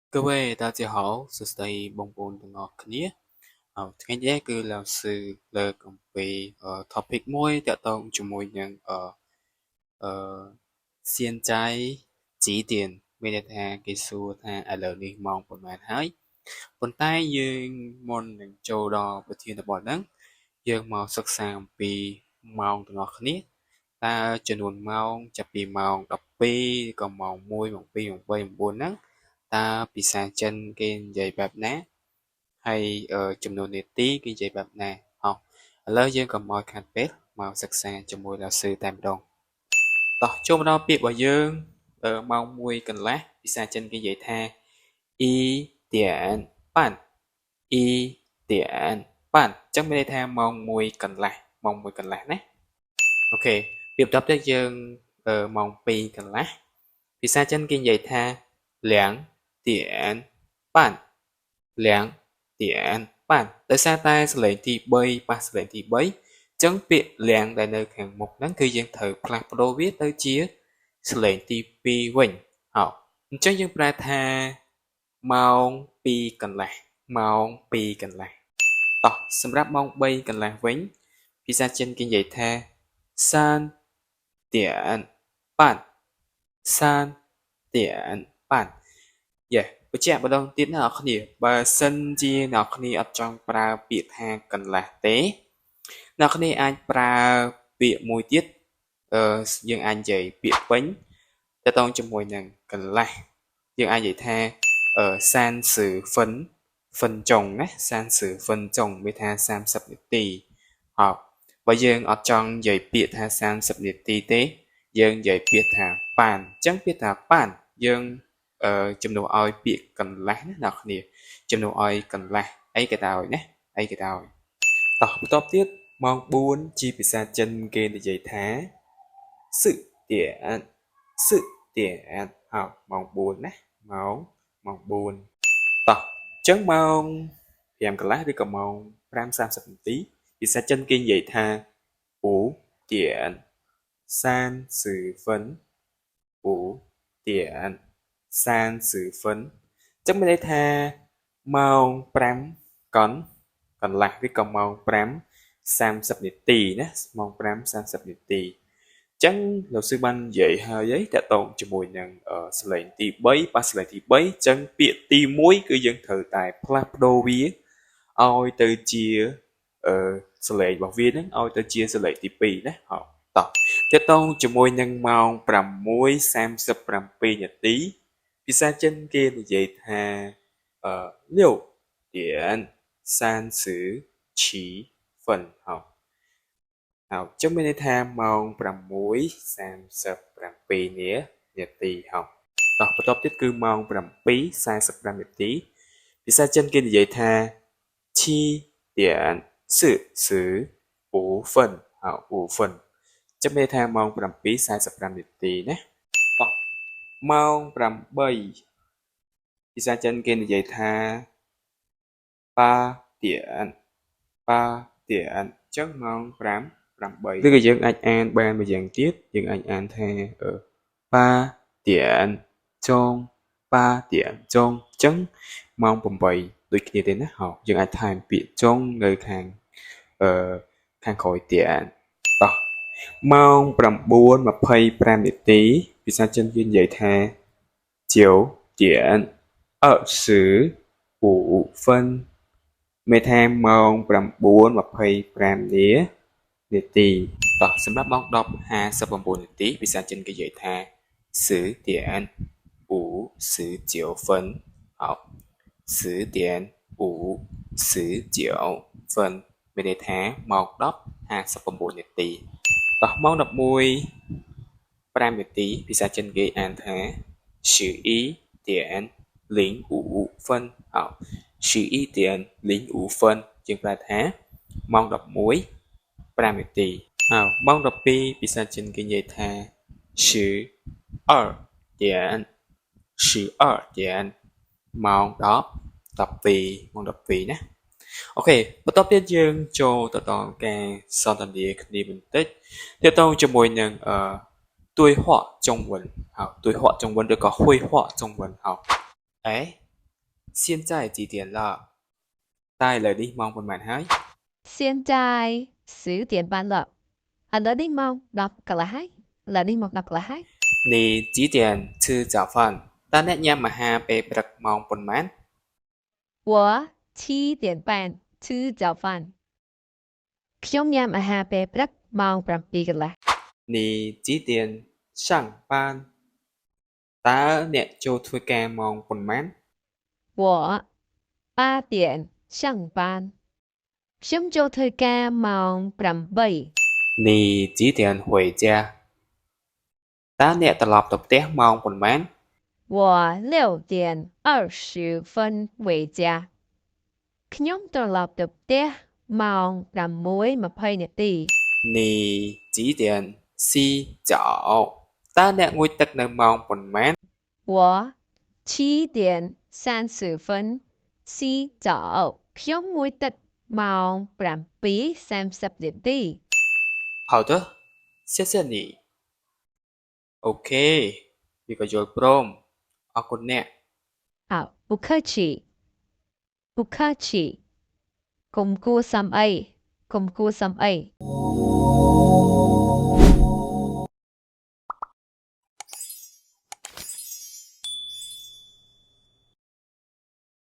各位大家好សួស្តីបងប្អូនទាំងអស់គ្នាថ្ងៃនេះគឺលោកsưលើកអំពី topic មួយទាក់ទងជាមួយនឹងអឺសៀនចៃជីទៀនមានន័យថាគេសួរថាឥឡូវនេះម៉ោងប៉ុន្មានហើយប៉ុន្តែយើងមុននឹងចូលដល់ប្រធានបទហ្នឹងយើងមកសិក្សាអំពីម៉ោងទាំងអស់គ្នាតើចំនួនម៉ោងចាប់ពីម៉ោង12ក៏ម៉ោង1ម៉ោង2ម៉ោង3ម៉ោង4ហ្នឹងតើភាសាចិនគេនិយាយបែបណាហើយចំនួននាទីគេនិយាយបែបណាហ៎ឥឡូវយើងក៏មកខាត់ពេទ្យមកសិក្សាជាមួយលោកsưតែម្ដងតោះចូលមកដល់ពាក្យរបស់យើងម៉ោង1កន្លះភាសាចិនគេនិយាយថា1点半1点半អញ្ចឹងមានន័យថាម៉ោង1កន្លះម៉ោង1កន្លះណាអូខេពីបន្ទាប់ទៅយើងម៉ោង2កន្លះភាសាចិនគេនិយាយថា2点半2点半ដោយសារតែសលេងទី3ប៉ះសលេងទី3អញ្ចឹងពាក្យលៀងដែលនៅខាងមុខហ្នឹងគឺយើងត្រូវផ្លាស់ប្ដូរវាទៅជាសលេងទី2វិញហ៎អញ្ចឹងយើងប្រែថាម៉ោង2កន្លះម៉ោង2កន្លះតោះសម្រាប់ម៉ោង3កន្លះវិញភាសាចិនគេនិយាយថា3点半3点半យេបញ្ជាក់ម្ដងទៀតណាអ្នកនរគ្នាបើសិនជាអ្នកនរគ្នាអត់ចង់ប្រើពាក្យថាកន្លះទេអ្នកនរគ្នាអាចប្រើពាក្យមួយទៀតយើងអាចនិយាយពាក្យពេញទាក់ទងជាមួយនឹងកន្លះយើងអាចនិយាយថា30分钟ណា30分钟មានថា30នាទីហើយបើយើងអត់ចង់និយាយពាក្យថា30នាទីទេយើងនិយាយពាក្យថាប៉ានអញ្ចឹងពាក្យថាប៉ានយើងជំនួសឲ្យពាក្យកន្លះណាអ្នកគ្នាជំនួសឲ្យកន្លះអីក៏ដោយណាអីក៏ដោយតោះបន្ទាប់ទៀតម៉ោង4ជាភាសាចិនគេនិយាយថា4点4点ហើយម៉ោង4ណាម៉ោង4តោះអញ្ចឹងម៉ោង5កន្លះឬក៏ម៉ោង5:30នាទីភាសាចិនគេនិយាយថា5点30分5点30分អញ្ចឹងមានន័យថាម៉ោង5កន្លះឬក៏ម៉ោង5:30នាទីណាម៉ោង5:30នាទីអញ្ចឹងលោកsưបាននិយាយហើយតាក់ទងជាមួយនឹងសលេងទី3ប៉ះសលេងទី3អញ្ចឹងពាក្យទី1គឺយើងត្រូវតែផ្លាស់ប្ដូរវាឲ្យទៅជាសលេងរបស់វាហ្នឹងឲ្យទៅជាសលេងទី2ណាហ៎តោះតាក់ទងជាមួយនឹងម៉ោង6:37នាទីភាសាចិនគេនិយាយថា6:37ហ៎អញ្ចឹងមានន័យថាម៉ោង6:37នាទីហ៎តោះបន្ទាប់ទៀតគឺម៉ោង7:45នាទីភាសាចិនគេនិយាយថា7:45ហ៎5分ចាំមានថាម៉ោង7:45នាទីណាតោះម៉ោង8ភាសាចិនគេនិយាយថា8点អញ្ចឹងម៉ោង5:08ឬក៏យើងអាចអានបានមួយយ៉ាងទៀតយើងអាចអានថា8点钟8点钟អញ្ចឹងម៉ោង8ដូចគ្នាទេណាហ៎យើងអាចថែមពាក្យចុងនៅខាងក្រោយទៀតតោះម៉ោង9:25នាទីភាសាចិនគេនិយាយថា9:25មានថាម៉ោង9:25នាទីតោះសម្រាប់ម៉ោង10:59នាទីភាសាចិនគេនិយាយថា10:59好10:59មានន័យថាម៉ោង10:59នាទីតោះម៉ោង11:05នាទីភាសាចិនគេអានថា11:05好11:05យើងប្រែថាម៉ោង11:05នាទីហើយម៉ោង12ភាសាចិនគេនិយាយថា12:00ម៉ោង12ម៉ោង12ណាអូខេបន្ទាប់ទៀតយើងចូលទៅដល់ការសន្ទនាគ្នាបន្តិចទាក់ទងជាមួយនឹង对话中文好对话中文ឬក៏会话中文好 Hiện tại几点了 Tai lời đi mong phần màn hái 现在10点半了。Ở đi mong đọc cả là hai. Là đi mong đọc cả là hai. Nì chỉ tiền thư giáo phần Ta nét nhằm mà ha bê bật mong phần màn 我7点半吃早饭。ខ្ញុំញ៉ាំអាហារពេលព្រឹកម៉ោង7កន្លះ Nì chỉ tiền sang ban Ta nét cho thuê ca mong phần màn 我8点上班ខ្ញុំចូលធ្វើការម៉ោង8 Nì chỉ tiền hồi gia Ta nét tập lọc tập tế mong phần màn 我6点20回家ខ្ញុំត្រឡប់ទៅផ្ទះម៉ោង6:20នាទី Nì chỉ tiền si chảo Ta nét ngồi tắc nơi mong phần màn 我7点30洗澡ខ្ញុំងូយទឹកម៉ោង7:30នាទី 好的谢谢你 Ok Vì có dối prom Ở con nè 好不客氣不客氣កុំគួរសមអីកុំគួរសមអី